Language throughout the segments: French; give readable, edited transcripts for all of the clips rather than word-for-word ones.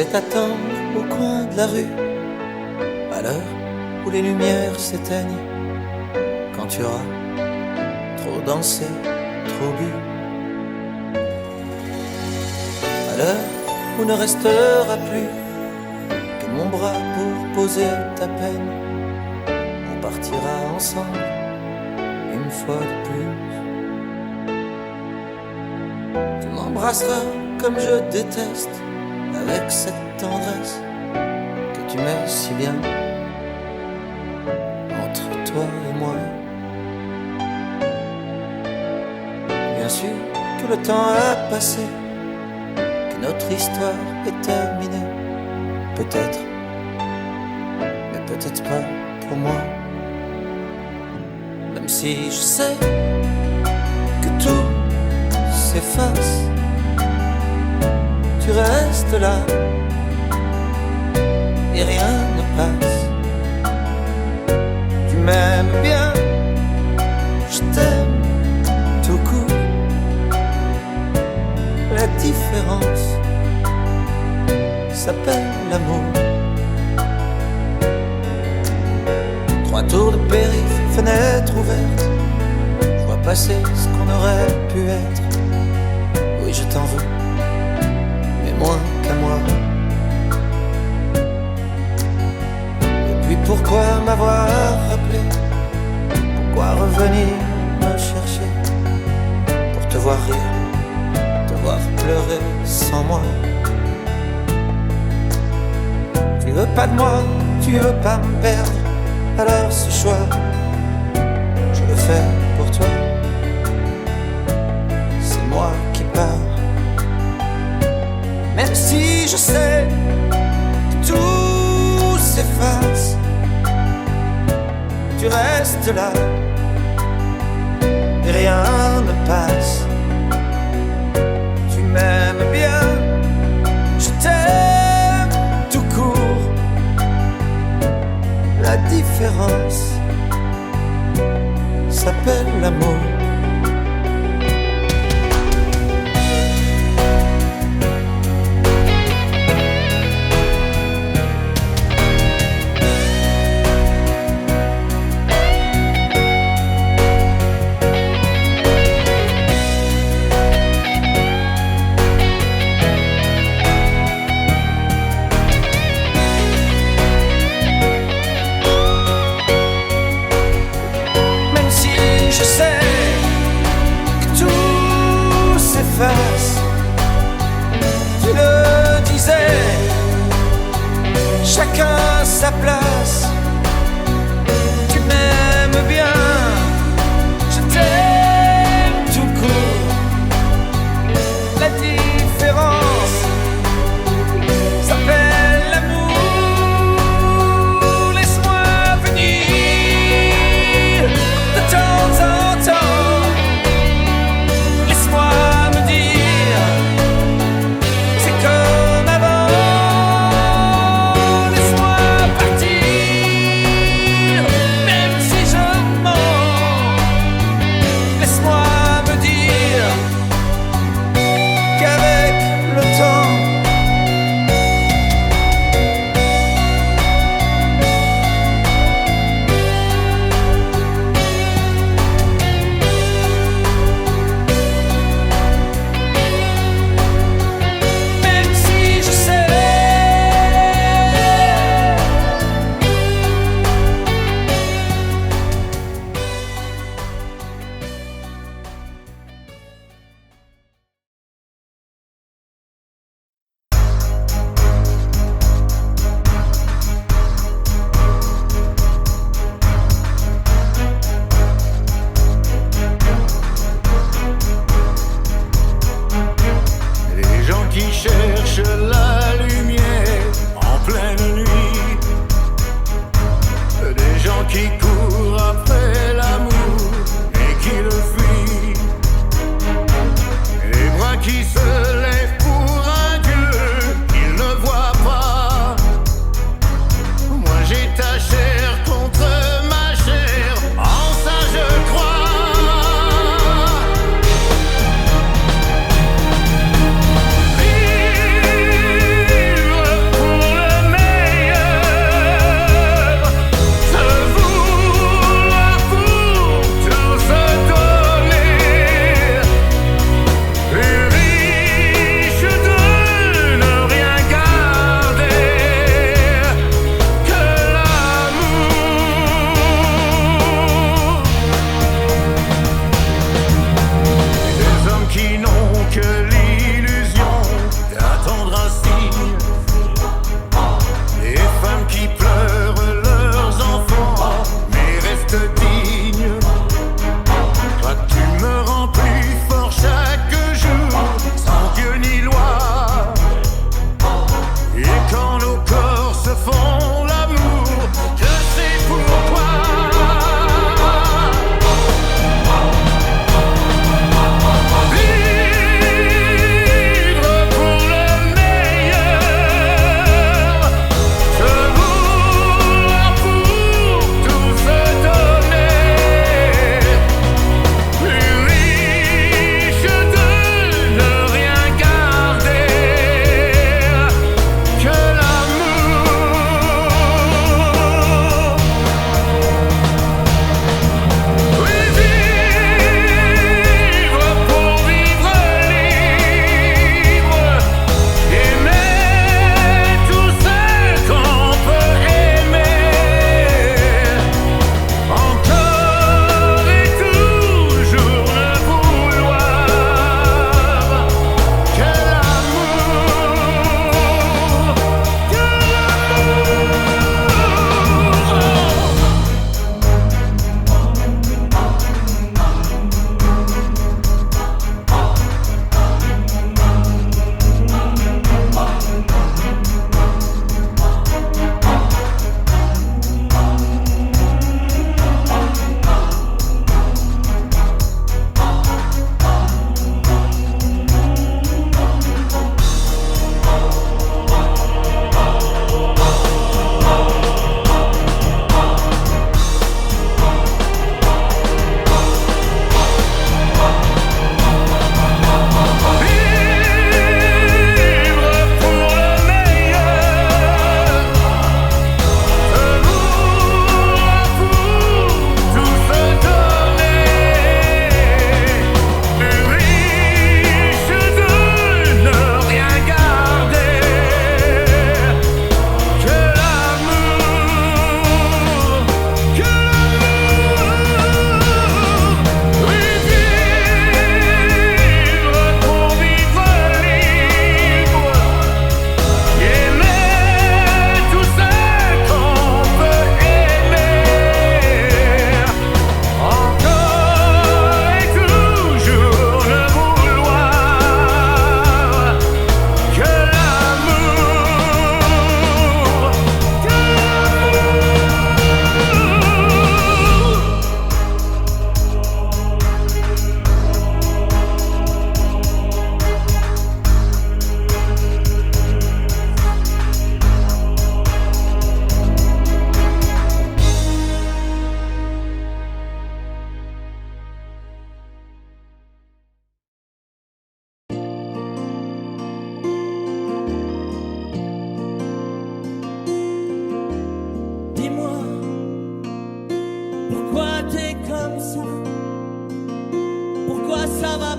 vais t'attendre au coin de la rue, à l'heure où les lumières s'éteignent, quand tu auras trop dansé, trop bu, à l'heure où ne restera plus que mon bras pour poser ta peine. On partira ensemble une fois de plus. Tu m'embrasseras comme je déteste, avec cette tendresse que tu mets si bien entre toi et moi. Bien sûr que le temps a passé, que notre histoire est terminée. Peut-être, mais peut-être pas pour moi. Même si je sais que tout s'efface, tu restes là et rien ne passe. Tu m'aimes bien, je t'aime tout court. La différence s'appelle l'amour. 3 tours de périph', fenêtre ouverte, je vois passer ce qu'on aurait pu être. Oui, je t'en veux, mais moins qu'à moi. Et puis pourquoi m'avoir rappelé? Pourquoi revenir me chercher? Pour te voir rire, te voir pleurer sans moi. Tu veux pas de moi, tu veux pas me perdre. Alors ce choix, je le fais pour toi. C'est moi qui pars. Même si je sais que tout s'efface, tu restes là et rien ne passe. Tu m'aimes bien, je t'aime tout court. La différence s'appelle l'amour. Je sais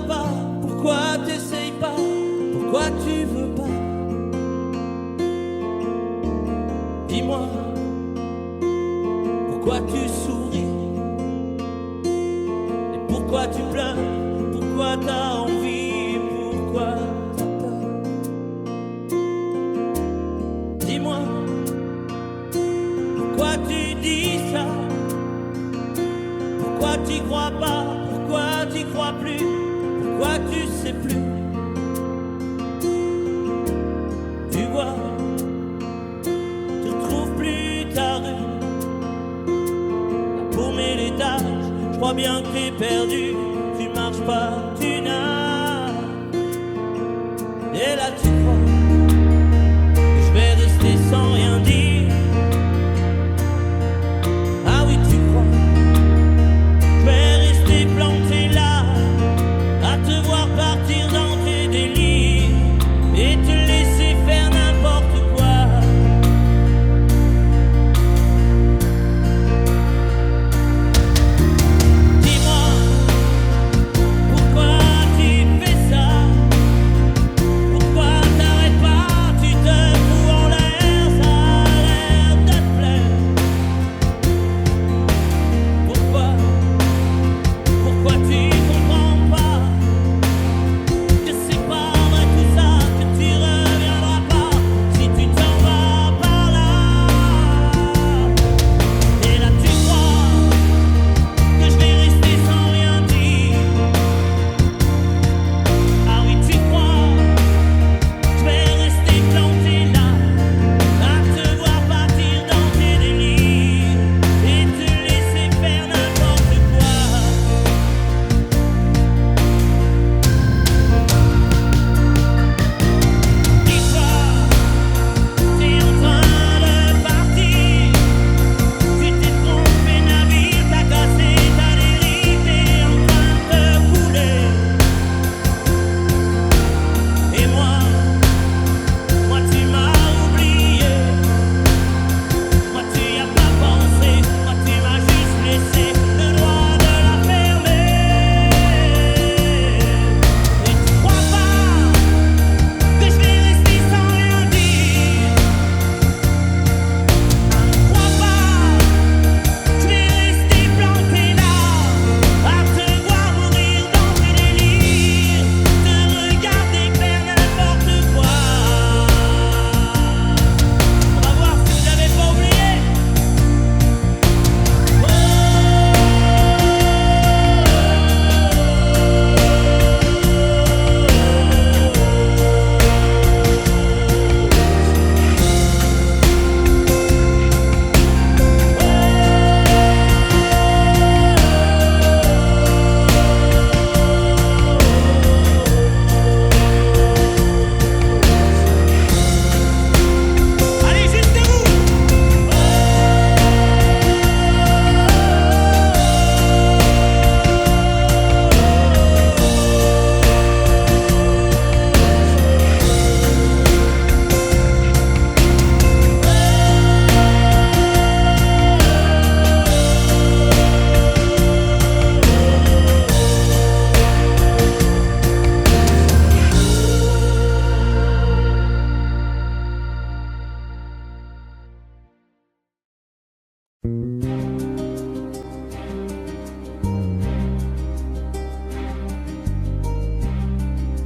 pas? Pourquoi t'essayes pas? Pourquoi tu veux pas? Dis-moi, pourquoi tu souris? Et pourquoi tu pleures? Pourquoi t'as envie? Pourquoi t'as peur? Dis-moi, pourquoi tu dis ça? Pourquoi t'y crois pas? Pourquoi t'y crois plus? Pourquoi tu sais plus? Tu vois, tu retrouves plus ta rue. La paumée, les tâches, je crois bien que t'es perdu. Tu marches pas, tu nages. Et là tu crois que je vais rester sans rien dire. Ah oui, tu crois je vais rester planté là, à te voir partir dans tes délires et te laisser faire n'importe quoi. Dis-moi, pourquoi tu fais ça? Pourquoi t'arrêtes pas? Tu te fous en l'air, ça a l'air de te plaire. Pourquoi tu comprends pas que c'est pas vrai tout ça, que tu reviendras pas si tu t'en vas par là? Et là tu crois que je vais rester sans rien dire. Ah oui, tu crois je vais rester planté là, à te voir partir dans tes délires et te laisser faire n'importe quoi. Dis-toi, t'es en train de partir. Tu t'es trompé navire, t'as cassé ta dérive, t'es en train de te couler. Et moi tu m'as oublié. Moi tu y as pas pensé. Moi tu m'as juste laissé le droit de la fermer. Et tu crois pas que je vais rester sans rien dire? Crois pas je vais rester planté là, à te voir mourir dans tes délires, te regarder faire n'importe quoi. On va voir si vous n'avez pas oublié. Allez, jusqu'à vous.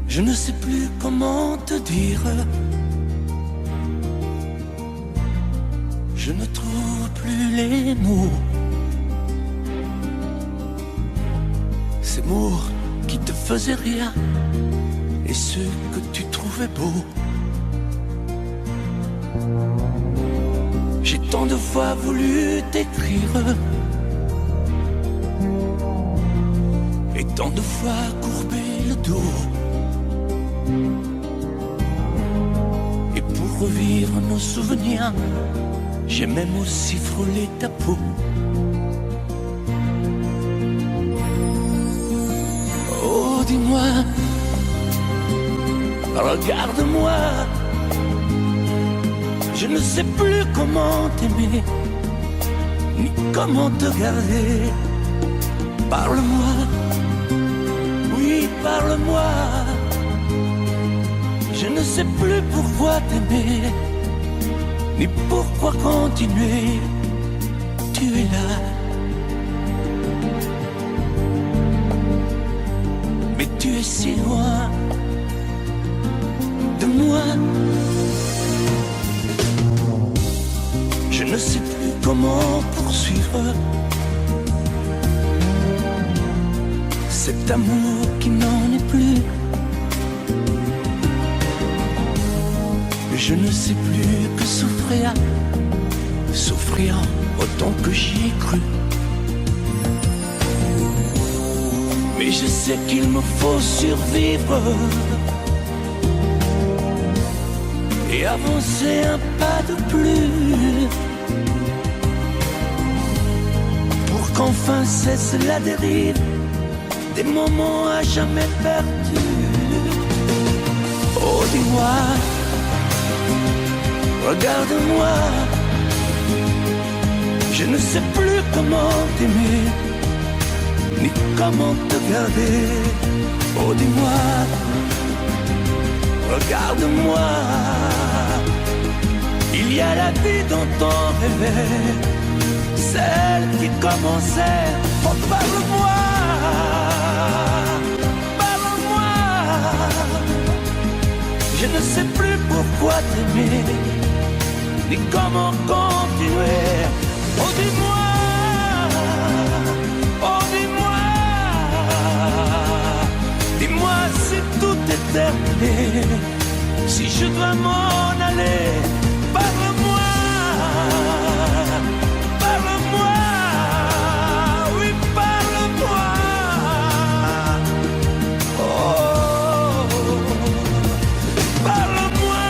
Je ne sais plus comment te dire. Je ne trouve plus les mots. Ces mots qui te faisaient rien et ceux que tu trouvais beaux. J'ai tant de fois voulu t'écrire et tant de fois courbé le dos. Et pour revivre nos souvenirs, j'ai même aussi frôlé ta peau. Oh, dis-moi, regarde-moi. Je ne sais plus comment t'aimer, comment te garder. Parle-moi, oui, oui, parle-moi. Je ne sais plus pourquoi t'aimer, ni pourquoi continuer. Tu es là, mais tu es si loin de moi. Je ne sais plus comment poursuivre cet amour qui n'en est plus. Je ne sais plus que souffrir, souffrir autant que j'y ai cru. Mais je sais qu'il me faut survivre et avancer un pas de plus pour qu'enfin cesse la dérive des moments à jamais perdus. Oh, dis-moi, regarde-moi, je ne sais plus comment t'aimer, ni comment te garder. Oh, dis-moi, regarde-moi, il y a la vie dont on rêvait, celle qui commençait. Oh, parle-moi, parle-moi, je ne sais plus pourquoi t'aimer, ni comment continuer. Oh, dis-moi, oh, dis-moi, dis-moi si tout est terminé, si je dois m'en aller. Parle-moi, parle-moi, oui, parle-moi. Oh, parle-moi.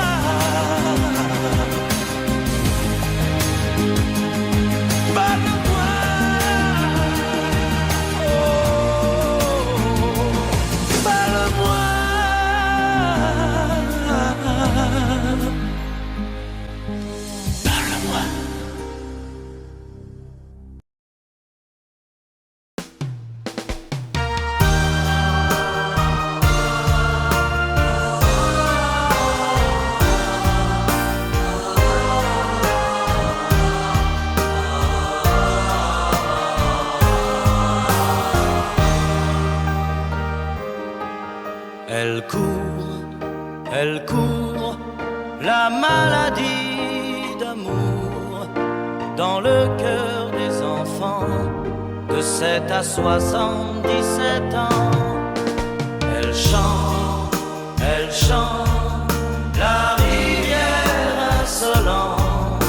Parle-moi, oh, parle-moi. Parle-moi. Elle court, la maladie d'amour dans le cœur des enfants de 7 à 77 ans. Elle chante la rivière insolente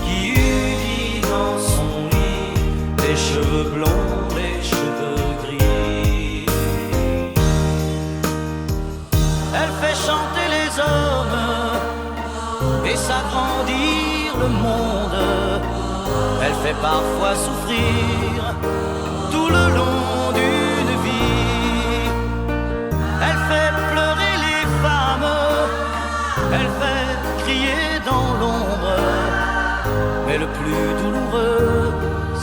qui unit dans son lit les cheveux blonds, les cheveux gris. Elle fait chanter les hommes et s'agrandir le monde. Elle fait parfois souffrir tout le long d'une vie. Elle fait pleurer les femmes, elle fait crier dans l'ombre. Mais le plus douloureux,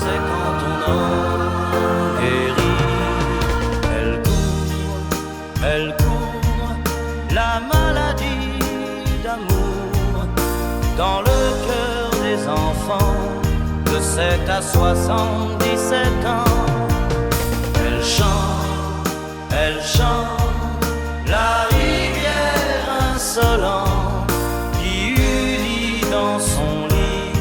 c'est quand on en guérit. Elle court, la maladie d'amour dans le cœur des enfants de 7 à 77 ans. Elle chante la rivière insolente qui unit dans son lit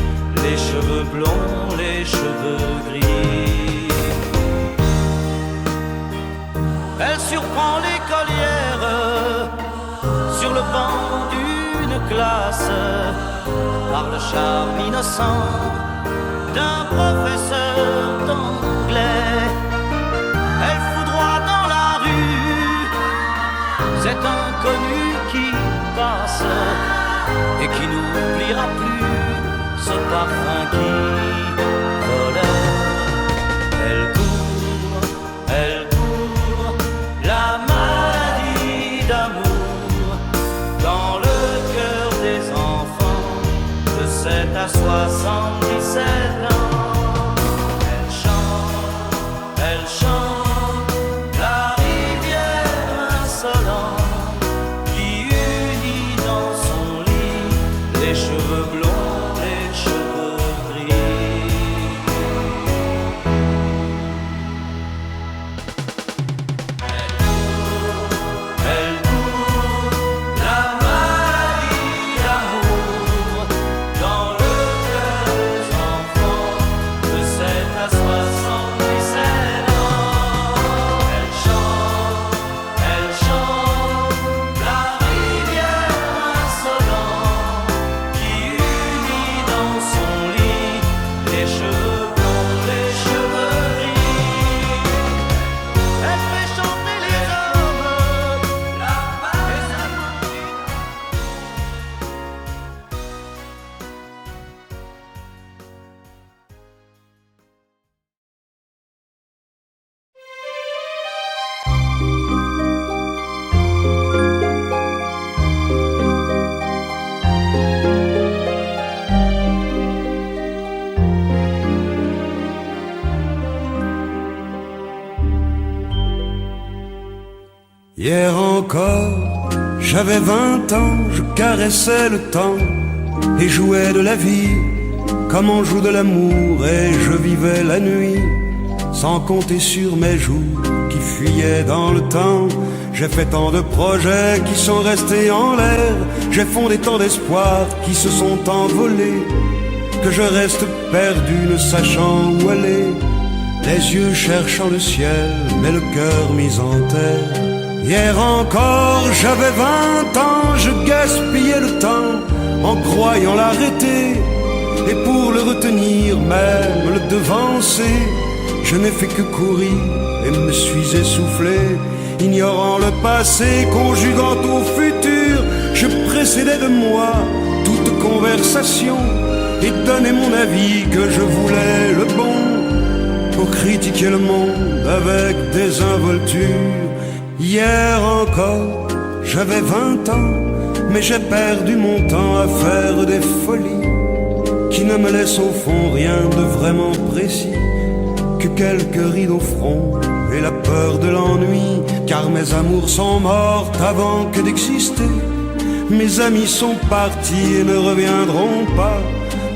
les cheveux blonds, les cheveux gris. Elle surprend l'écolière sur le banc d'une classe par le charme innocent d'un professeur d'anglais. Elle foudroie dans la rue cet inconnu qui passe et qui n'oubliera plus ce parfum qui volait. Elle court, la maladie d'amour dans le cœur des enfants de 7 à 77 ans. Elle chante la rivière blonds, les cheveux gris. Elle court, la maladie d'amour dans le cœur des enfants de 7 à 77 ans. Elle chante, la rivière insolente qui unit dans son lit les cheveux blonds, les cheveux gris. Elle fait chanter les hommes, la paix des amants. Hier encore, j'avais 20 ans, je caressais le temps et jouais de la vie comme on joue de l'amour, et je vivais la nuit sans compter sur mes jours qui fuyaient dans le temps. J'ai fait tant de projets qui sont restés en l'air, j'ai fondé tant d'espoirs qui se sont envolés, que je reste perdu ne sachant où aller, les yeux cherchant le ciel mais le cœur mis en terre. Hier encore, j'avais 20 ans, je gaspillais le temps en croyant l'arrêter, et pour le retenir, même le devancer, je n'ai fait que courir et me suis essoufflé. Ignorant le passé, conjuguant au futur, je précédais de moi toute conversation et donnais mon avis que je voulais le bon, pour critiquer le monde avec désinvolture. Hier encore, j'avais 20 ans, mais j'ai perdu mon temps à faire des folies qui ne me laissent au fond rien de vraiment précis, que quelques rides au front et la peur de l'ennui, car mes amours sont mortes avant que d'exister. Mes amis sont partis et ne reviendront pas.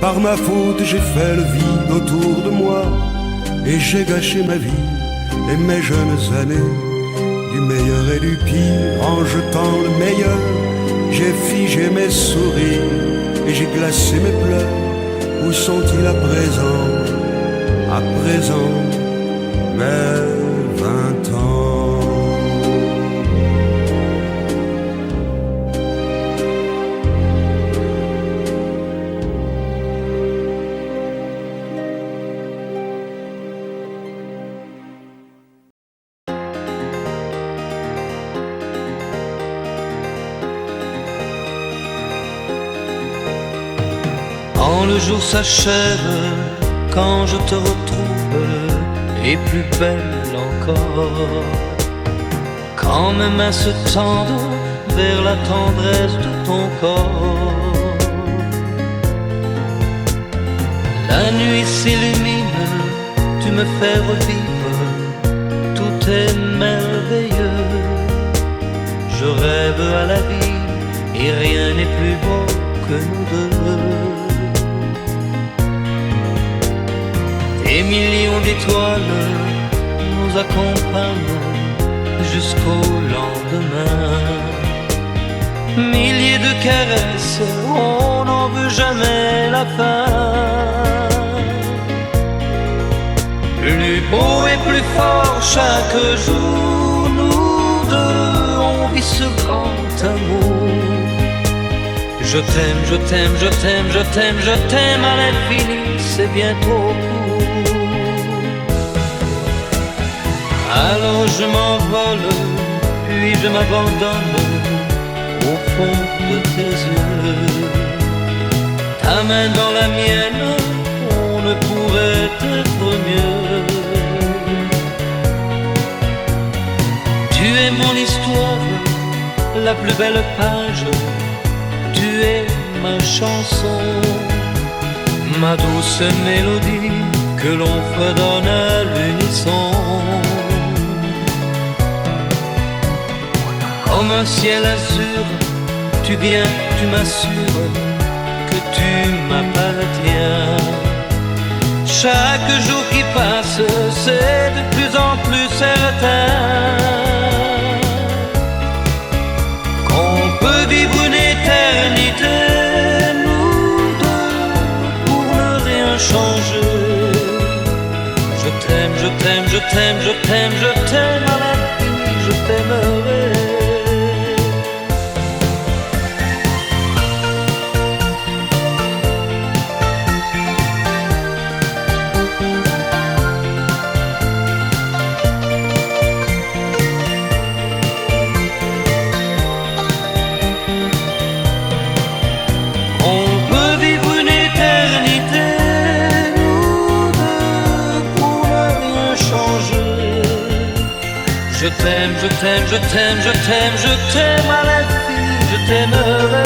Par ma faute, j'ai fait le vide autour de moi, et j'ai gâché ma vie et mes jeunes années, du meilleur et du pire, en jetant le meilleur. J'ai figé mes sourires et j'ai glacé mes pleurs. Où sont-ils à présent? À présent, mes 20 ans. Quand le jour s'achève, quand je te retrouve, et plus belle encore, quand mes mains se tendent vers la tendresse de ton corps, la nuit s'illumine, tu me fais revivre, tout est merveilleux. Je rêve à la vie et rien n'est plus beau que nous deux. Des millions d'étoiles nous accompagnent jusqu'au lendemain. Milliers de caresses, on n'en veut jamais la fin. Plus beau et plus fort chaque jour, nous deux, on vit ce grand amour. Je t'aime, je t'aime, je t'aime, je t'aime, je t'aime à l'infini, c'est bien trop court. Alors je m'envole, puis je m'abandonne au fond de tes yeux. Ta main dans la mienne, on ne pourrait être mieux. Tu es mon histoire, la plus belle page. Tu es ma chanson, ma douce mélodie que l'on fredonne à l'unisson. Comme un ciel azur, tu viens, tu m'assures que tu m'appartiens. Chaque jour qui passe, c'est de plus en plus certain qu'on peut vivre une éternité, nous deux, pour ne rien changer. Je t'aime, je t'aime, je t'aime, je t'aime, je t'aime à l'infini, je t'aimerai. Je t'aime, je t'aime, je t'aime, je t'aime, je t'aime à l'infini, je t'aimerai.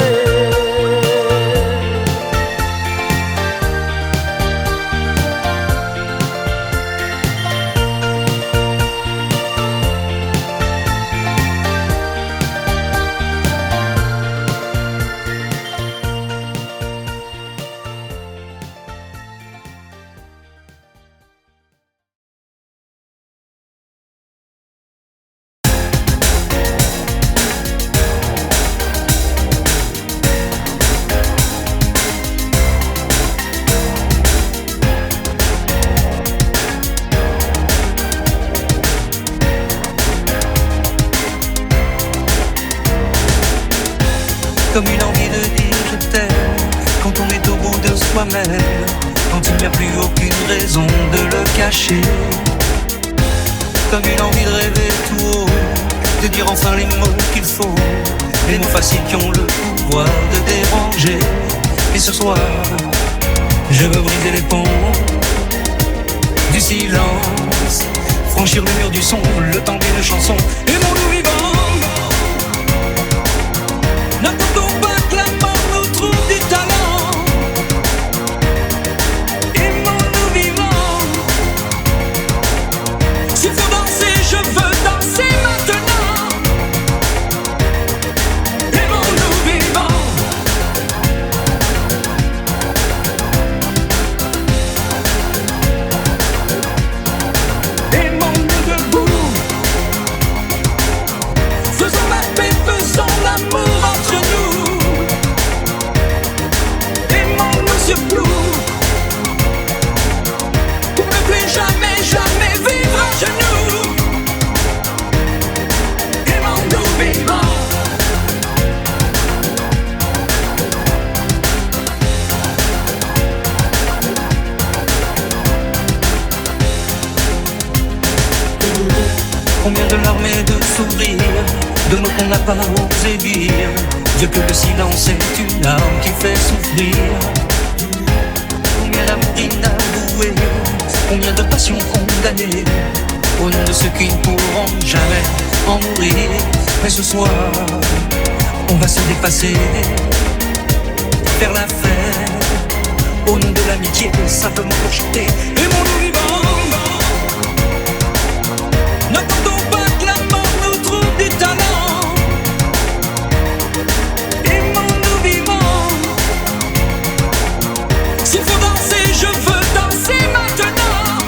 Comme une envie de dire je t'aime, quand on est au bout de soi-même, quand il n'y a plus aucune raison de le cacher. Comme une envie de rêver tout haut, de dire enfin les mots qu'il faut, les mots faciles qui ont le pouvoir de déranger. Et ce soir, je veux briser les ponts du silence, franchir le mur du son, le temps d'une chanson. Aimons-nous vivants. N'attendons pas que la mort nous trouve du talent. Aimons-nous vivants. S'il faut danser, je veux danser maintenant. Aimons-nous vivants. Aimons-nous debout. Faisons la paix, faisons l'amour. Pour ne plus jamais, jamais vivre à genoux. Aimons-nous vivants. Combien de larmes et de sourires, de mots qu'on n'a pas osé dire, Dieu que le silence est une arme qui fait souffrir. Combien d'amour inavoué, combien de passions condamnées, au nom de ceux qui ne pourront jamais en mourir. Mais ce soir, on va se dépasser, faire la fête, au nom de l'amitié, simplement pour chanter. Aimons-nous vivants. N'attendons pas que la mort nous trouve du talent. Aimons-nous vivants. S'il faut danser, je veux danser maintenant.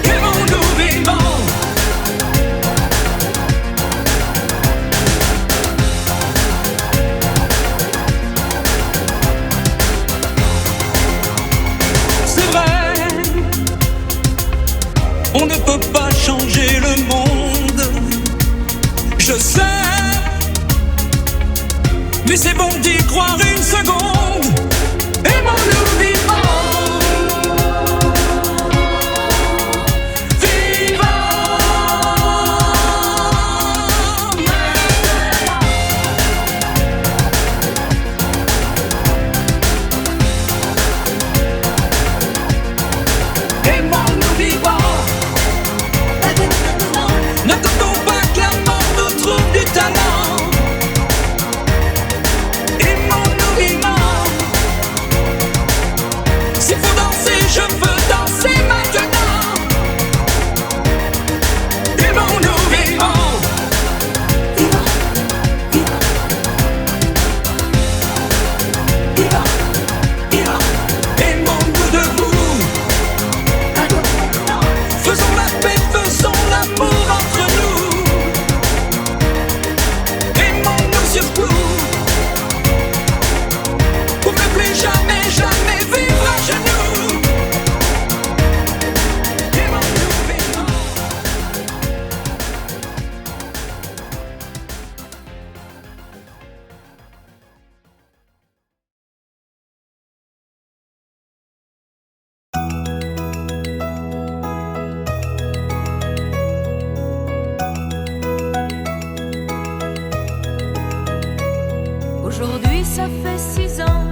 Aimons-nous vivants. C'est vrai, on ne peut pas changer le monde. Je sais, mais c'est bon d'y croire une seconde. Aimons-nous vivants. Aimons-nous vivants. N'attendons pas que la mort nous trouve du talent. Aimons-nous vivants. Aimons-nous debout. Faisons la paix, faisons l'amour entre nous. Aimons-nous surtout. Pour ne plus jamais, jamais vivre à genoux. Aimons-nous vivre. Aujourd'hui, ça fait 6 ans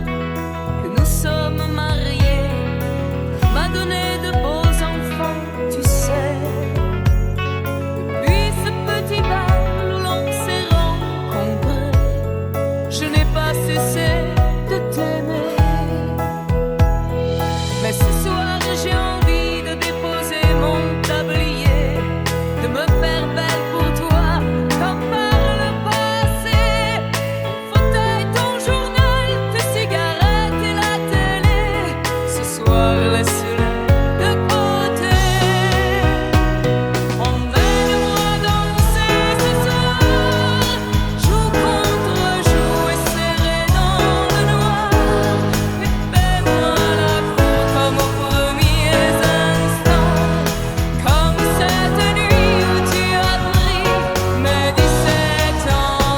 que nous sommes mariés. M'a donné de beaux enfants, tu sais. Depuis ce petit bal où l'on s'est rencontrés, je n'ai pas cessé de t'aimer. Mais ce soir, j'ai envie de déposer mon tablier, de me faire belle pour toi, comme par le passé. Fauteuil, ton journal, tes cigarettes et la télé. Ce soir, laisse-les de côté. Emmène-moi danser ce soir. Joue contre joue et serré dans le noir. Et fais-moi la cour comme aux premiers instants. Comme cette nuit où tu as pris mes 17 ans.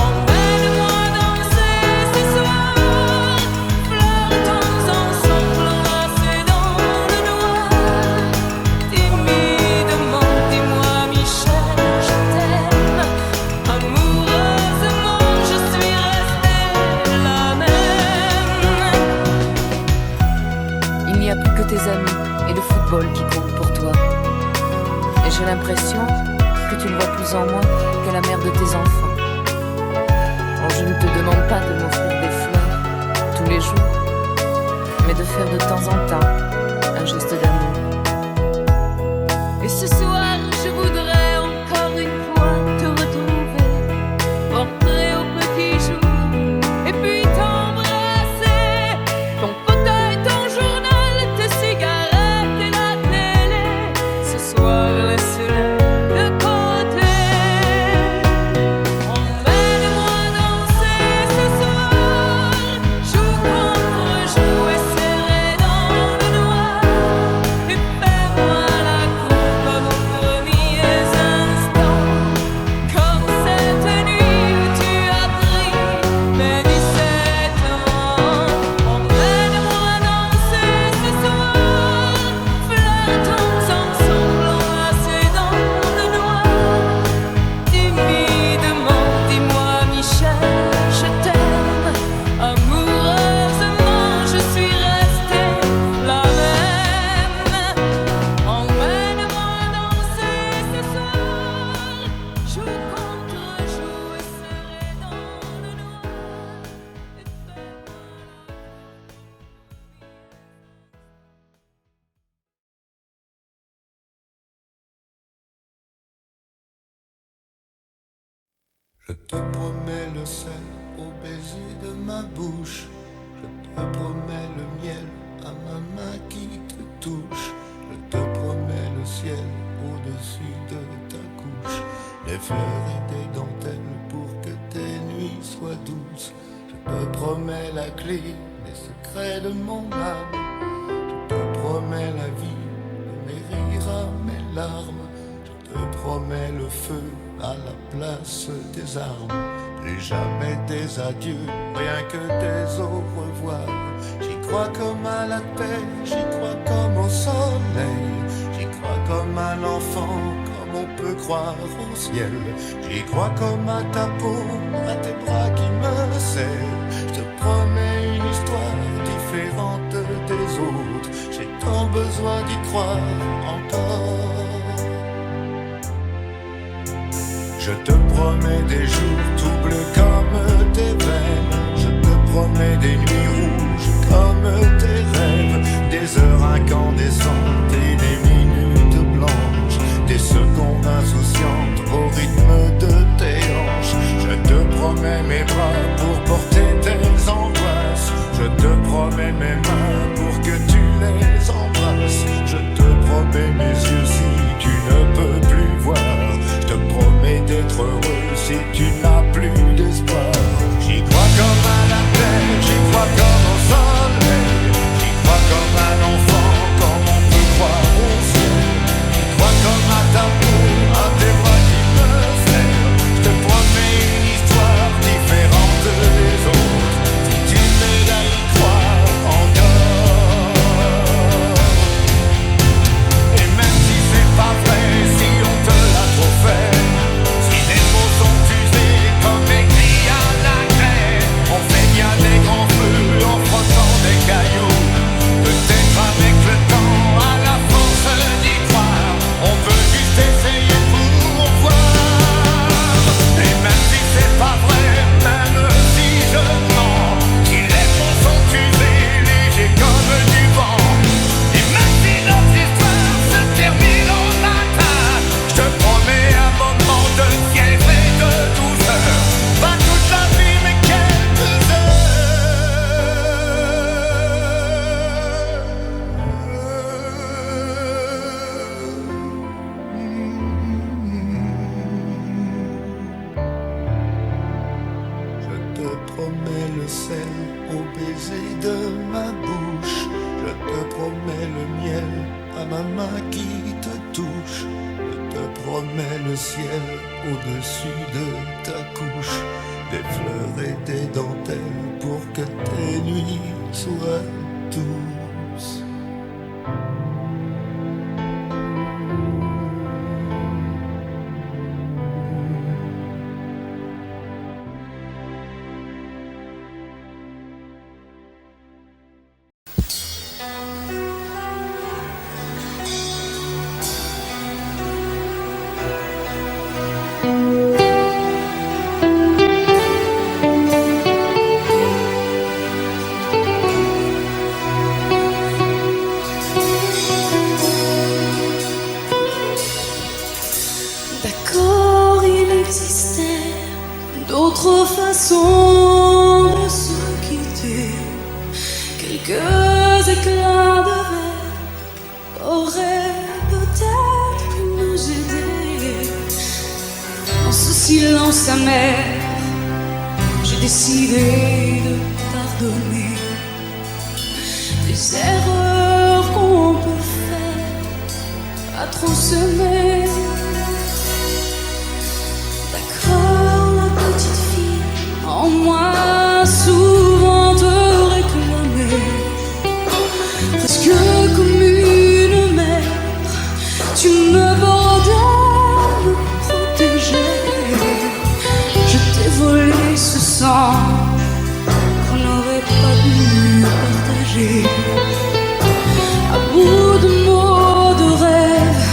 Emmène-moi danser ce soir. Flirtons ensemble enlacés dans le noir. Timidement, dis-moi Michel, je t'aime. Amoureusement, je suis restée la même. Il n'y a plus que tes amis et le football qui comptent pour toi. Et j'ai l'impression que tu ne vois plus en moi que la mère de tes enfants. Oh, je ne te demande pas de m'offrir des fleurs tous les jours, mais de faire de temps en temps un geste d'amour. Et ce soir, je voudrais encore une fois te retrouver, portrait au petit jour, et puis t'embrasser. Ton fauteuil, ton journal, tes cigarettes et la télé. Ce soir, laisse-les de côté. Emmène-moi danser ce soir. Joue contre joue et serré dans le noir. Et fais-moi la cour comme aux premiers instants. Comme cette nuit où tu as pris mes 17 ans. Emmène-moi danser ce soir. Flirtons ensemble enlacés dans le noir. Timidement, dis-moi Michel, je t'aime. Amoureusement, je suis restée la même. Emmène-moi danser ce soir. Joue contre joue et serré dans le noir. Et fais-moi Je te promets le sel au baiser de ma bouche. Je te promets le miel à ma main qui te touche. Je te promets le ciel au-dessus de ta couche. Des fleurs et des dentelles pour que tes nuits soient douces. Je te promets la clé des secrets de mon âme. Je te promets la vie de mes rires à mes larmes. Je te promets le feu à la place des armes. Plus jamais tes adieux, rien que tes au revoir. J'y crois comme à la paix, j'y crois comme au soleil. J'y crois comme à l'enfant, comme on peut croire au ciel. J'y crois comme à ta peau, à tes bras qui me serrent. Je te promets une histoire différente des autres. J'ai tant besoin d'y croire encore. Je te promets des jours tout bleus comme tes veines. Je te promets des nuits rouges comme tes rêves. Des heures incandescentes et des minutes blanches. Des secondes insouciantes au rythme de tes hanches. Je te promets mes bras pour porter tes angoisses. mes mains pour que tu les embrasses. Je te promets mes yeux si tu ne peux plus voir. Je te promets d'être heureux si tu n'as plus d'espoir. J'y crois comme à la terre, j'y crois comme au soleil. J'y crois comme un enfant, comme on peut croire au ciel. J'y crois comme à ta peau, à tes bras qui me flairent. Je te promets une histoire différente des autres. Si tu m'aides à y croire encore. Et même si c'est pas vrai, si on te l'a trop fait, si les mots sont usés comme écrits à la craie, on fait bien des grands feux en frottant des cailloux. Peut-être avec le temps, à la force d'y croire, on peut juste essayer pour voir. Et même si c'est pas vrai, même si je mens, si les mots sont usés, légers comme du vent, et même si notre histoire se termine au matin, je te promets un moment de fièvre et de douceur. Pas toute la vie mais quelques Je te promets le sel au baiser de ma bouche. Je te promets le miel à ma main qui te touche. Je te promets le ciel au-dessus de ta couche. Des fleurs et des dentelles pour que tes nuits soient douces. D'accord, il existait d'autres façons de se quitter. Quelques éclats de verre auraient peut-être pu nous aider. Dans ce silence amer, j'ai décidé de pardonner des erreurs qu'on peut faire à trop s'aimer. D'accord, la petite fille en moi souvent te réclamait, presque comme une mère, tu me bordais, me protégeais. Je t'ai volé ce sang qu'on n'aurait pas dû partager. À bout de mots, de rêves,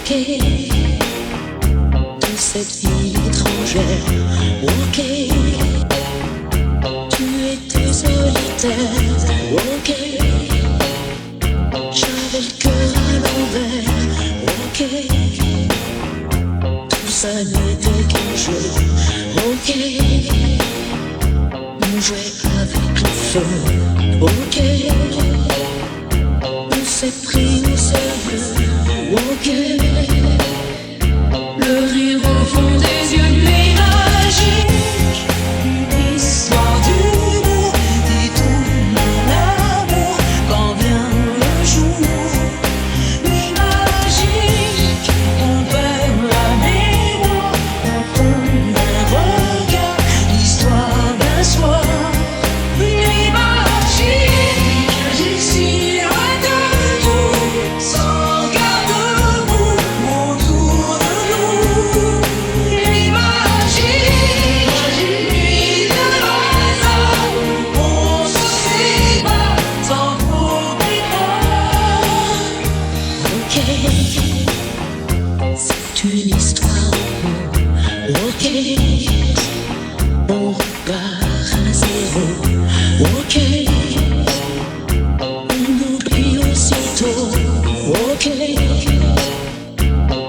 Ok, dans cette ville étrangère. Ok, tu étais solitaire. Ok, j'avais le cœur à l'envers. Ok, tout ça n'était qu'un jeu. Ok, on jouait avec le feu. Ok, on s'est pris au sérieux. Ok, le rire au fond des yeux magique, une histoire d'humour qui tourne en amour quand vient le jour. Nuit magique, on perd la mémoire au fond d'un regard, l'histoire d'un soir. Nuit magique, j'y à de tout, sans garde-boue autour de nous. Nuit magique, nuit de hasard, on se sépare sans problème. Ok, c'est une histoire d'amour. Ok, on repart à zéro. Ok, on oublie aussitôt. Ok,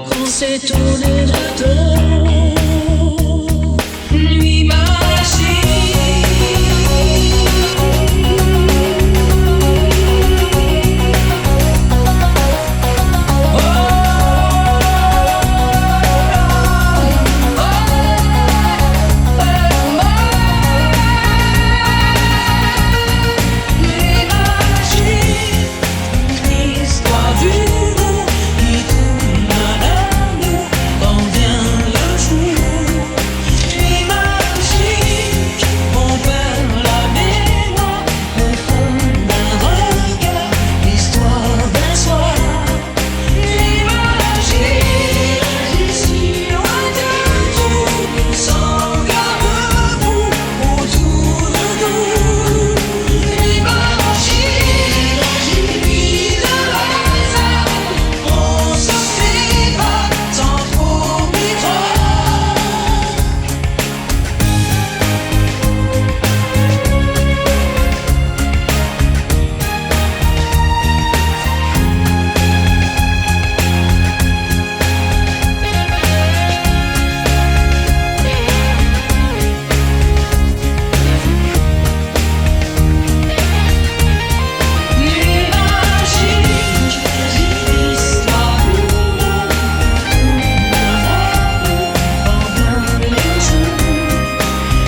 quand c'est tourné le dos. Nuit magique. Nuit magique, une histoire d'humour qui tourne à l'amour quand vient le jour. Nuit magique, on perd la mémoire au fond d'un regard, l'histoire d'un soir. Nuit magique, ici loin de tout, sans garde-boue autour de nous. Nuit magique, nuit de hasard, on se sépare sans trop y croire. Nuit magique, l'histoire d'amour, quand vient le jour.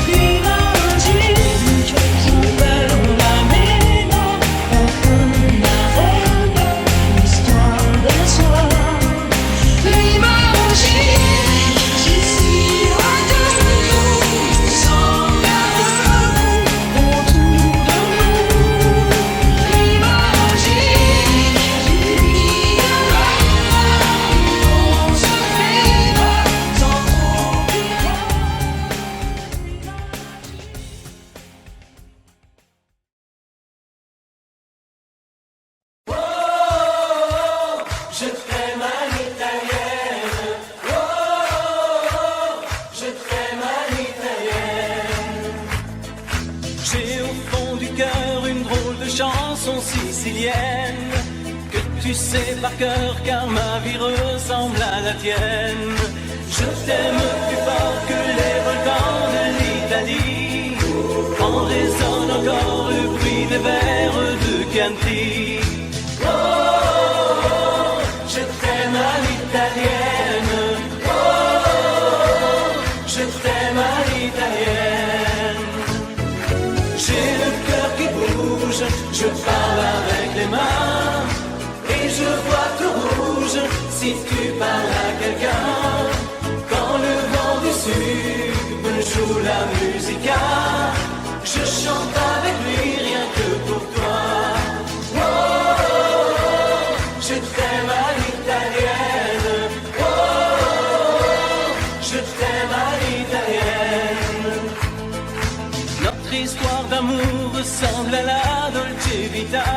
Nuit magique, on perd la mémoire au fond d'un regard, l'histoire d'un soir. Nuit magique, ici loin de nous, sans garde-boue autour de nous. Nuit magique, nuit de hasard, on se sépare sans trop y croire. Je t'aime à l'italienne. Oh, je t'aime à l'italienne. J'ai au fond du cœur une drôle de chanson sicilienne que tu sais par cœur car ma vie ressemble à la tienne. Je t'aime plus fort que les volcans de l'Italie. En résonne encore le bruit des vers de Chianti. Oh, je t'aime à l'italienne. Oh, je t'aime à l'italienne. J'ai le cœur qui bouge, je parle avec les mains et je vois tout rouge si tu parles à quelqu'un. Quand le vent du sud me joue la musica, je chante avec lui rien que pour toi. Oh, je t'aime à l'italienne. Oh, je t'aime à l'italienne. Notre histoire d'amour ressemble à la Dolce Vita.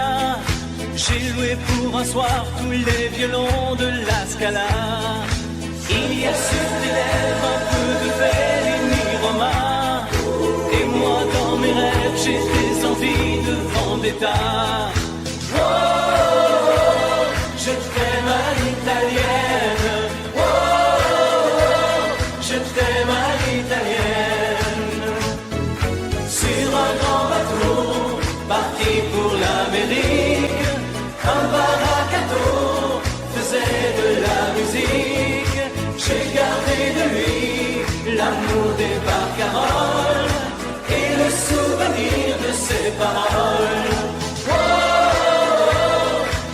J'ai loué pour un soir tous les violons de la Scala. Il y a sur tes lèvres un peu de Fellini Roma. Et moi dans mes rêves j'ai des envies de vendetta. Oh, je t'aime à l'italienne. Oh, je t'aime à l'italienne. Sur un grand bateau parti pour l'Amérique, un baracato faisait de la musique. J'ai gardé de lui l'amour des barcaroles et le souvenir de ses paroles. Oh,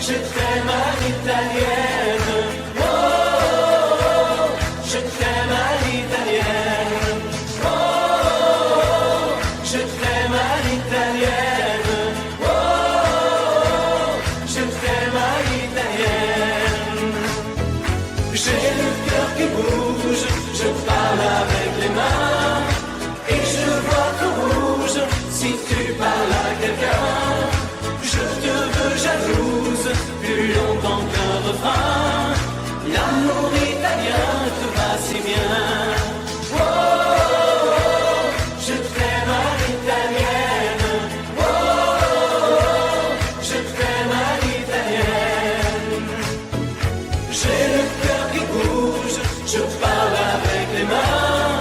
je t'aime à l'italienne. Oh, je t'aime à l'italienne. Oh, je t'aime à l'italienne. Oh, je t'aime à l'italienne. J'ai le cœur qui bouge, je parle avec les mains et je vois tout rouge si tu parles à quelqu'un. Je te veux jalouse plus longtemps qu'un refrain. L'amour italien te va si bien. Oh, je t'aime à l'italienne. Oh, je t'aime à l'italienne. J'ai le cœur qui bouge, je parle avec les mains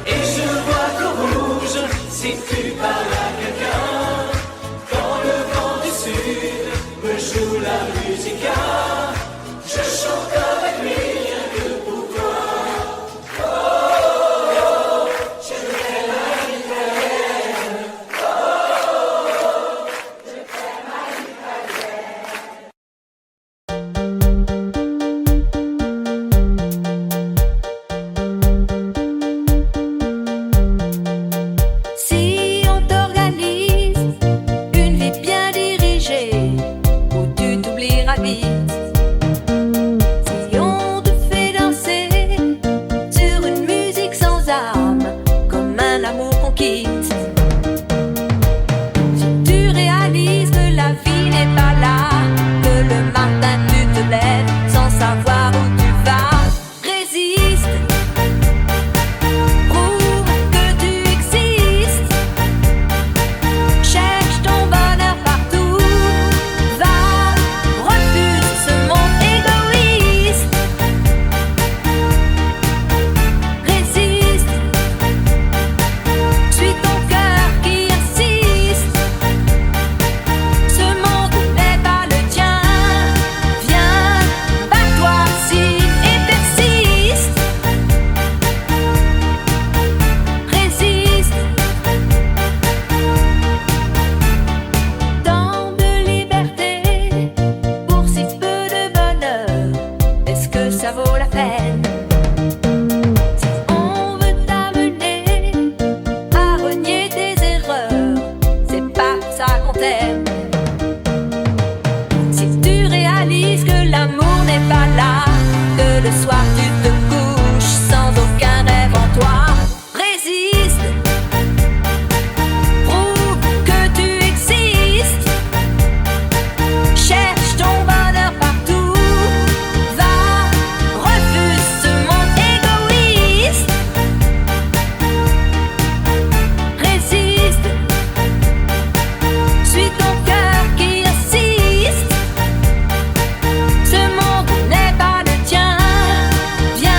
et je vois tout rouge si tu parles à quelqu'un. Quand le vent du sud me joue la musica, je chante avec lui rien que pour toi. Oh, je t'aime à l'italienne. Oh, je t'aime à l'italienne. Si on t'organise une vie bien dirigée, où tu t'oublieras vite. Si on te fait danser sur une musique sans âme, comme un amour qu'on quitte. Si tu réalises que la vie n'est pas là, que le matin tu te lèves sans savoir où tu vas, résiste. Prouve que tu existes. Cherche ton bonheur partout. Va, refuse ce monde égoïste. Résiste. Suis ton cœur qui insiste. Ce monde n'est pas le tien. Viens, bats-toi si et persiste. Résiste. Tant de liberté pour si peu de bonheur, est-ce que ça vaut la peine? Si on veut t'amener à renier tes erreurs, c'est pas ça qu'on t'aime. Si tu réalises que l'amour n'est pas là, que le soir tu te couches sans aucun rêve en toi, résiste. Prouve que tu existes. Cherche ton bonheur partout. Va, refuse ce monde égoïste. Résiste. Suis ton cœur qui insiste. Ce monde n'est pas le tien. Viens,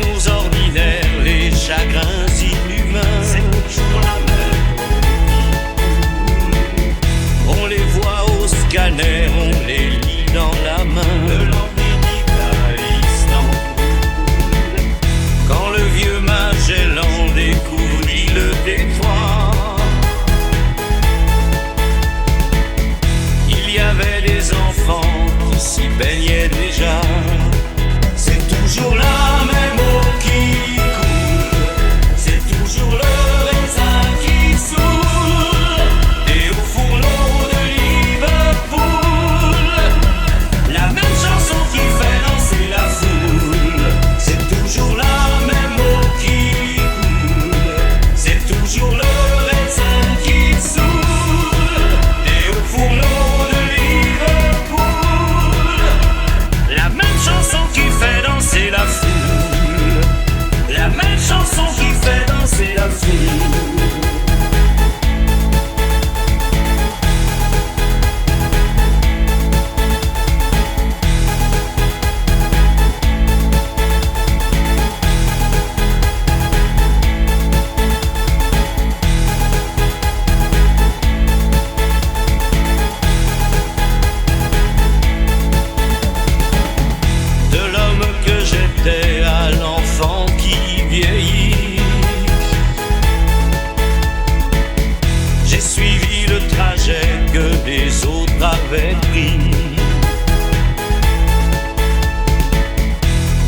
amours ordinaires, les chagrins inhumains. C'est toujours la même. On les voit au scanner, on les lit dans la main. De l'Amérique à Istanbul. Quand le vieux Magellan découvrit le détroit, il y avait des enfants qui s'y baignaient déjà. C'est toujours la même eau qui coule, c'est toujours le raisin qui saoule. Et au fourneau de Liverpool, la même chanson qui fait danser la foule. C'est toujours la même eau qui coule, c'est toujours le raisin qui saoule. Et au fourneau de Liverpool, la même chanson qui fait danser la foule. La même chanson qui fait danser la foule. De l'homme que j'étais à l'enfant qui vieillit, j'ai suivi le trajet que les autres avaient pris.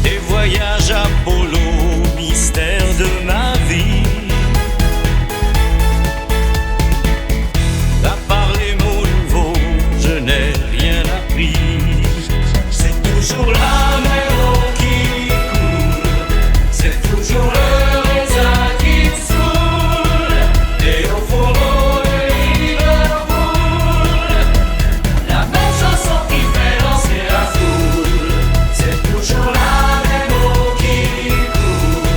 Des voyages Apollo, mystère de ma vie. À part les mots nouveaux, je n'ai rien appris. C'est toujours la même eau qui coule, c'est toujours le raisin qui saoule. Et au fourneau de Liverpool, la même chanson qui fait danser la foule. C'est toujours la même eau qui coule,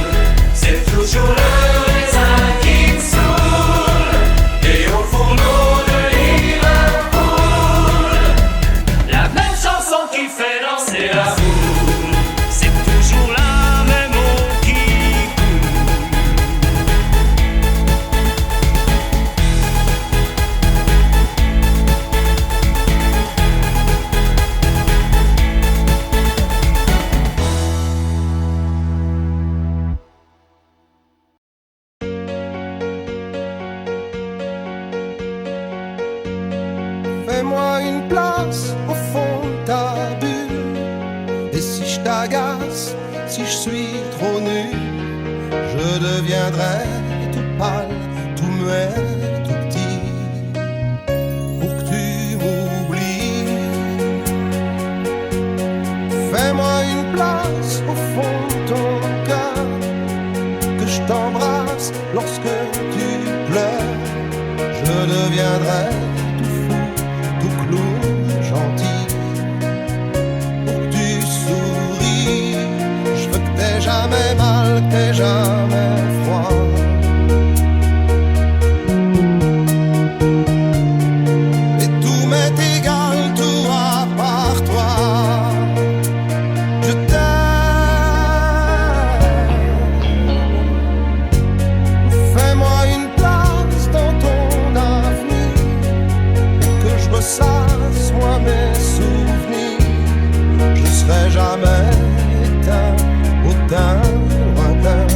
c'est toujours le raisin qui saoule. Et au fourneau de Liverpool, la même chanson qui fait danser la foule. C'est toujours la même eau qui coule. Fais-moi une place au fond de ta bulle. Et si je t'agace, si je suis trop nu, je deviendrai tout pâle, tout muet, tout petit, pour que tu m'oublies. Fais-moi une place au fond de ton cœur, que je t'embrasse lorsque tu pleures. Je deviendrai tout fou, tout clown, gentil, pour que tu souris. Je veux que t'aies jamais mal, que t'aies jamais froid. Et tout m'est égal, tout à part toi. Je t'aime. Fais-moi une place dans ton avenir, que je ressasse moi mes souvenirs. Je serai jamais éteint, hautain, lointain.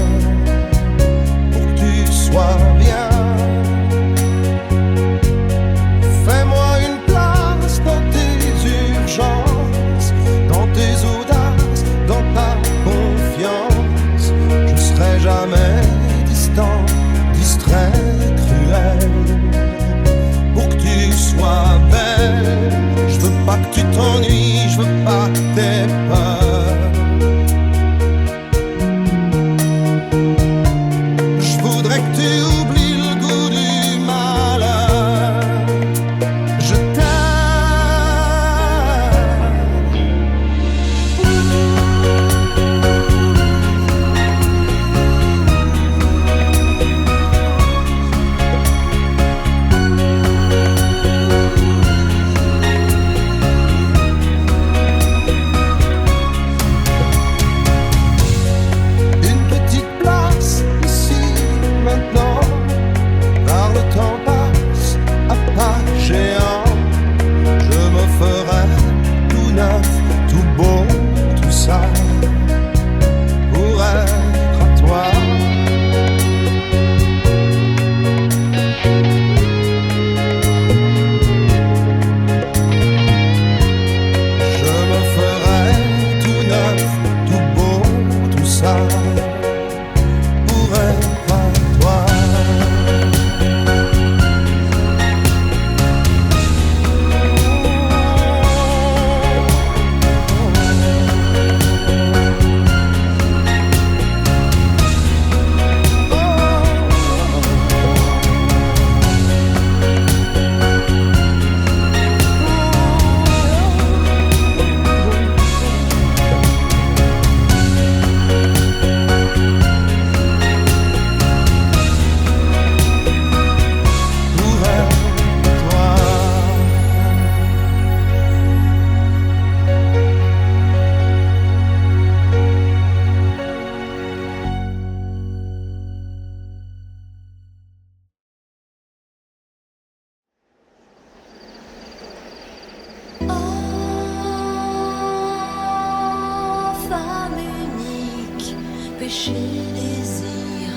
péché, désir,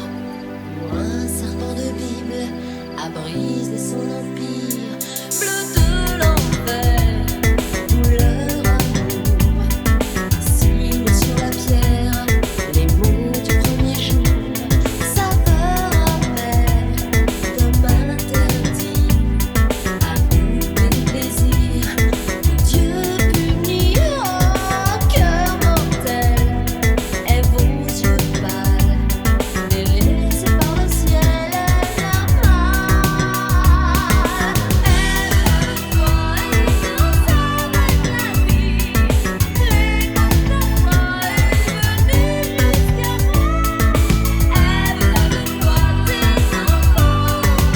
ou un serpent de Bible à briser son empire, bleu de l'enfer, couleur amour, signe sur la pierre, les mots du premier jour, saveur amère, d'homme interdit, amour et plaisir, Dieu punit, oh cœur mortel, et vos yeux pâles, délaissés par le ciel, normal. Aime-toi et danse avec la vie, l'écoute de moi est venue jusqu'à moi. Aime-toi, tes enfants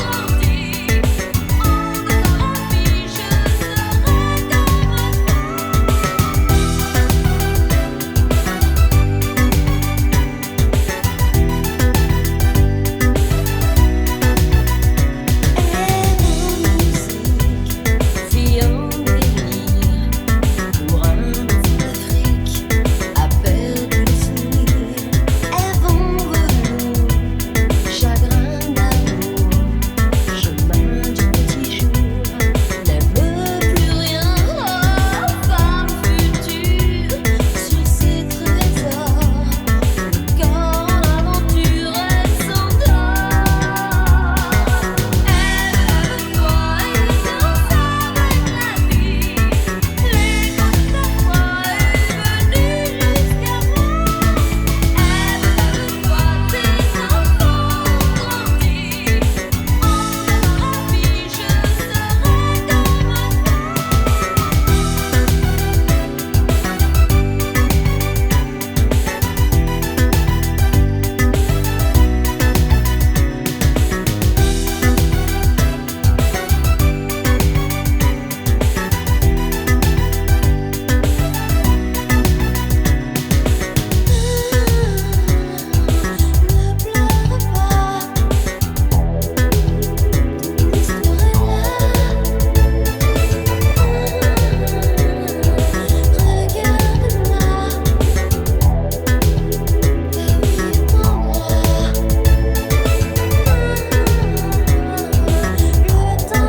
grandis, en donnant la vie, je serai dans fille en délire, pour un enfant d'Afrique, à perdre les souvenirs, elles vont velours, chagrin d'amour, chemin du petit jour, n'aime plus rien, oh femme future, sur ses trésors, le corps en aventure, elle s'endort. Aime-toi et danse avec la vie, l'écoute de moi est venue jusqu'à moi. Aime-toi, tes enfants grandis, en donnant la vie, je serai dans Ne pleure pas, l'histoire est là. Regarde-moi, baby, en moi. Le temps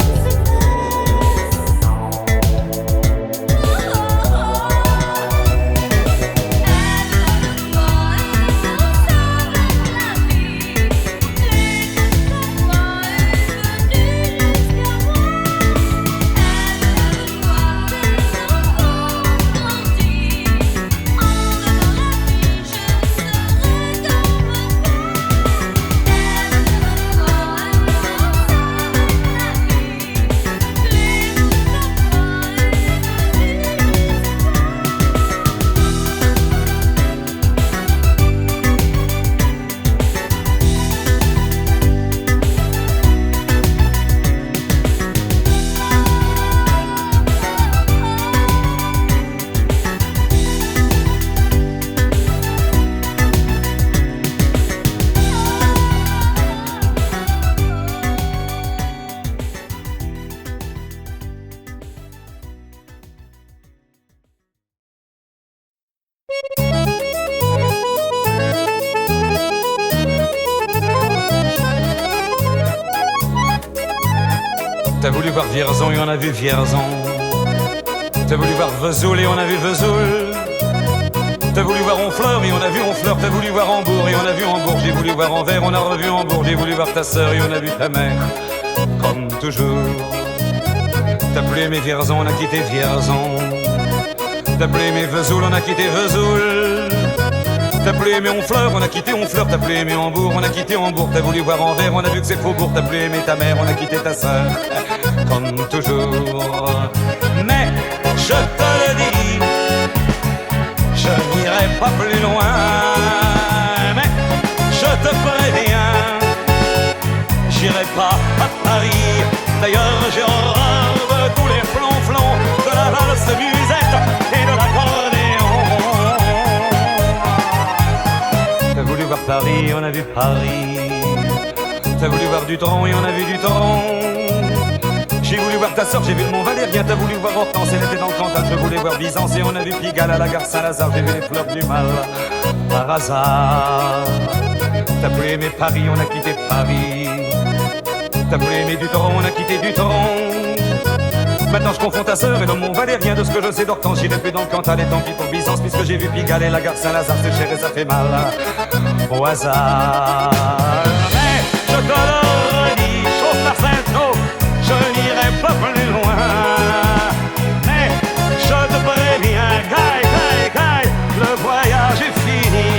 T'as voulu voir Vierzon et on a vu Vierzon. T'as voulu voir Vesoul et on a vu Vesoul. T'as voulu voir Honfleur Honfleur et on a vu Honfleur. T'as voulu voir Hambourg et on a vu Hambourg. J'ai voulu voir Anvers, on a revu Hambourg. J'ai voulu voir ta sœur et on a vu ta mère. Comme toujours. T'as plus aimé Vierzon, on a quitté Vierzon. T'as plus aimé Vesoul, on a quitté Vesoul. T'as plus aimé Honfleur, on a quitté Honfleur. T'as plus aimé Hambourg, on a quitté Hambourg. T'as voulu voir Anvers, on a vu que c'est Faubourg. T'as plus aimé ta mère, on a quitté ta sœur. Comme toujours. Mais je te le dis, je n'irai pas plus loin. Mais je te préviens, j'irai pas à Paris. D'ailleurs j'ai horreur de tous les flonflons, de la valse musette et de l'accordéon. T'as voulu voir Paris, on a vu Paris. T'as voulu voir Dutron et on a vu Dutron. J'ai voulu voir ta sœur, j'ai vu le Mont Valérien. T'as voulu voir Hortense, elle était dans le Cantal. Je voulais voir Byzance et on a vu Pigalle à la gare Saint-Lazare. J'ai vu les fleurs du mal par hasard. T'as plus aimé Paris, on a quitté Paris. T'as plus aimé Dutron, on a quitté Dutron. Maintenant je confonds ta sœur et le Mont Valérien. De ce que je sais d'Hortense, j'irai plus dans le Cantal. Et tant pis pour Byzance, puisque j'ai vu Pigalle et la gare Saint-Lazare. C'est cher et ça fait mal au hasard. Mais je te le redis, chose par Saint-Jean, je n'irai pas plus loin. Mais je te préviens, caille, le voyage est fini.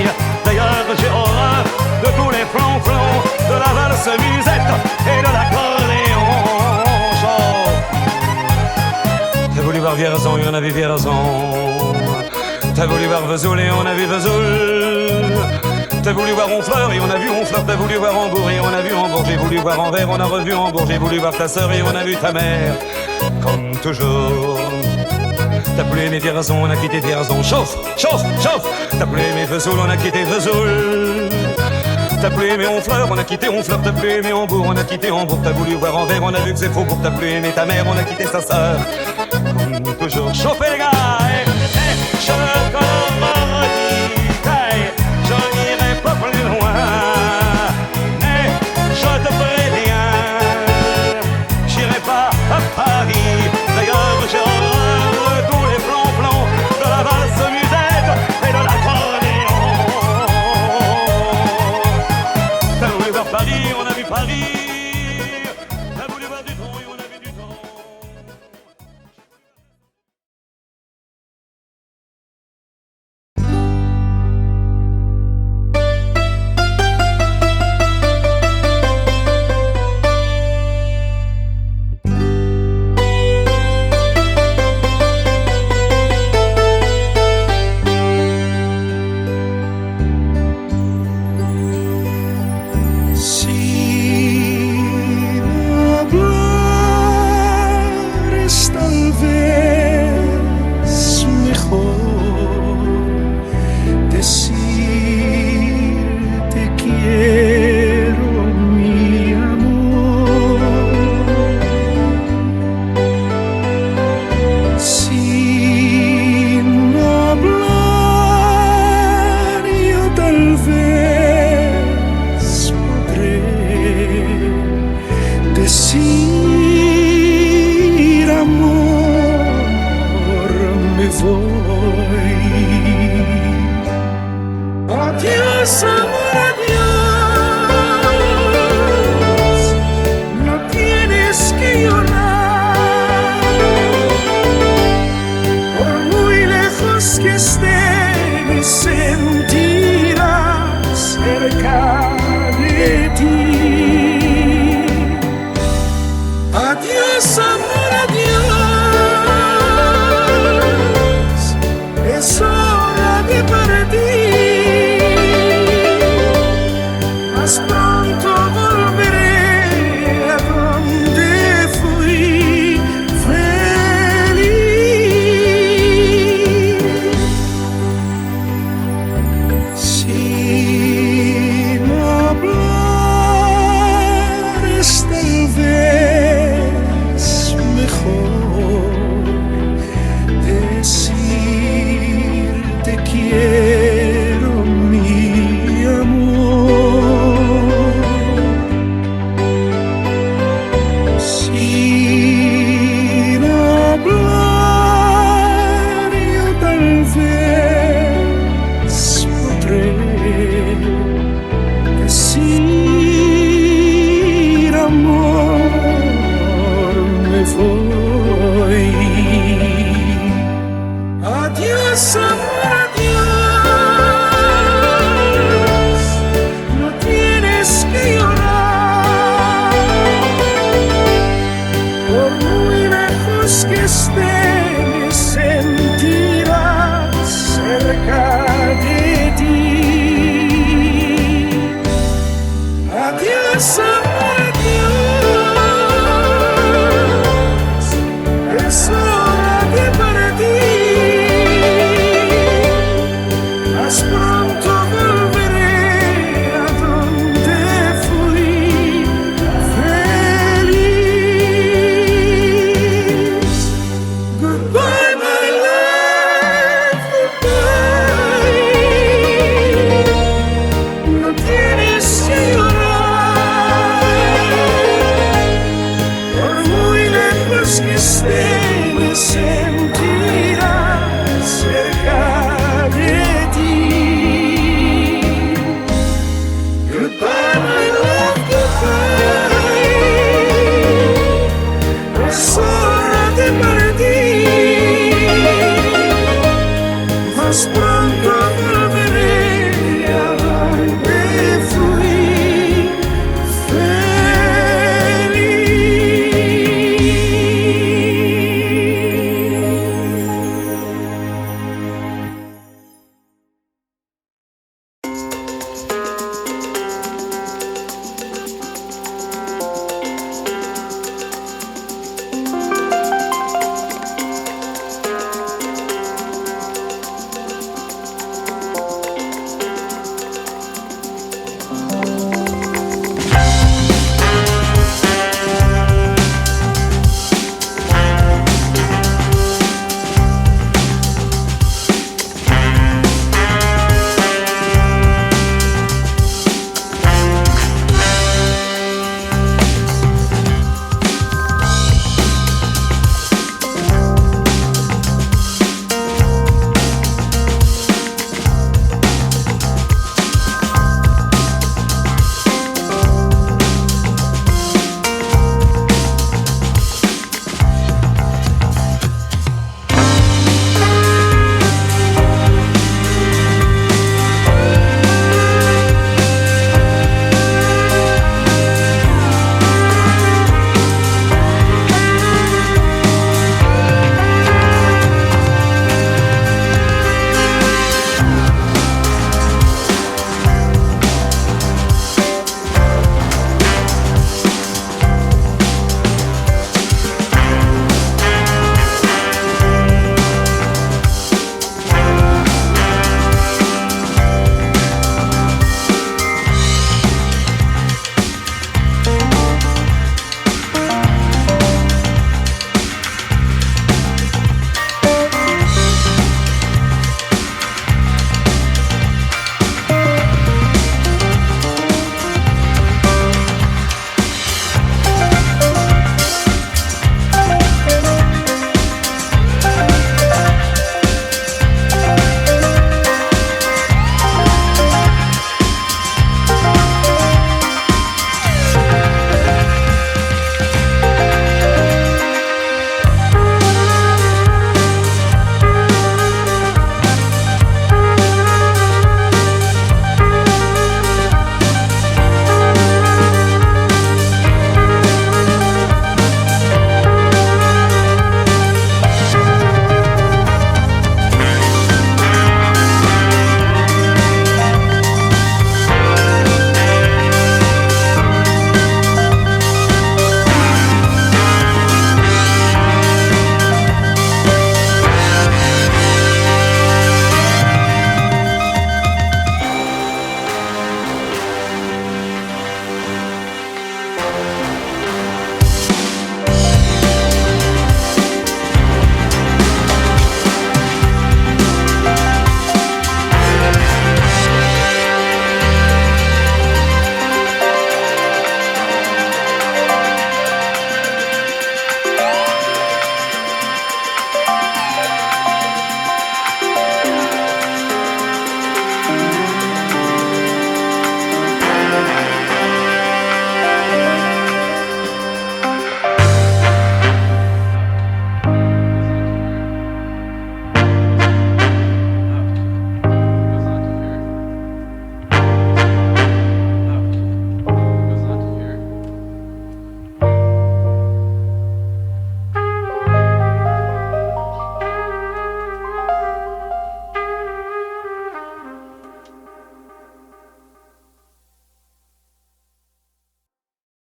D'ailleurs j'ai horreur de tous les flonflons, de la valse musette et de l'accordéon. T'as voulu voir Vierzon et on a vu Vierzon. T'as voulu voir Vesoul et on a vu Vesoul. T'as voulu voir Honfleur et on a vu Honfleur. T'as voulu voir Hambourg et on a vu Hambourg. J'ai voulu voir Anvers, on a revu Hambourg. J'ai voulu voir ta sœur et on a vu ta mère. Comme toujours. T'as plus aimé Vierzon, on a quitté Vierzon. Chauffe. T'as plus aimé Vesoul, on a quitté Vesoul. T'as plus aimé Honfleur, on a quitté Honfleur. T'as plus aimé Hambourg, on a quitté Hambourg. T'as voulu voir Anvers, on a vu que c'est Faubourg. T'as plus aimé ta mère, on a quitté sa sœur. Comme toujours. Chauffez les gars, je te redis, je n'irai pas plus loin. Mais je te préviens, j'irai pas à Paris. D'ailleurs j'ai horreur de tous les flonflons, de la valse musette et de l'accordéon. T'as voulu voir Paris, on a vu Paris. T'as voulu voir Dutron et on a vu Dutron. se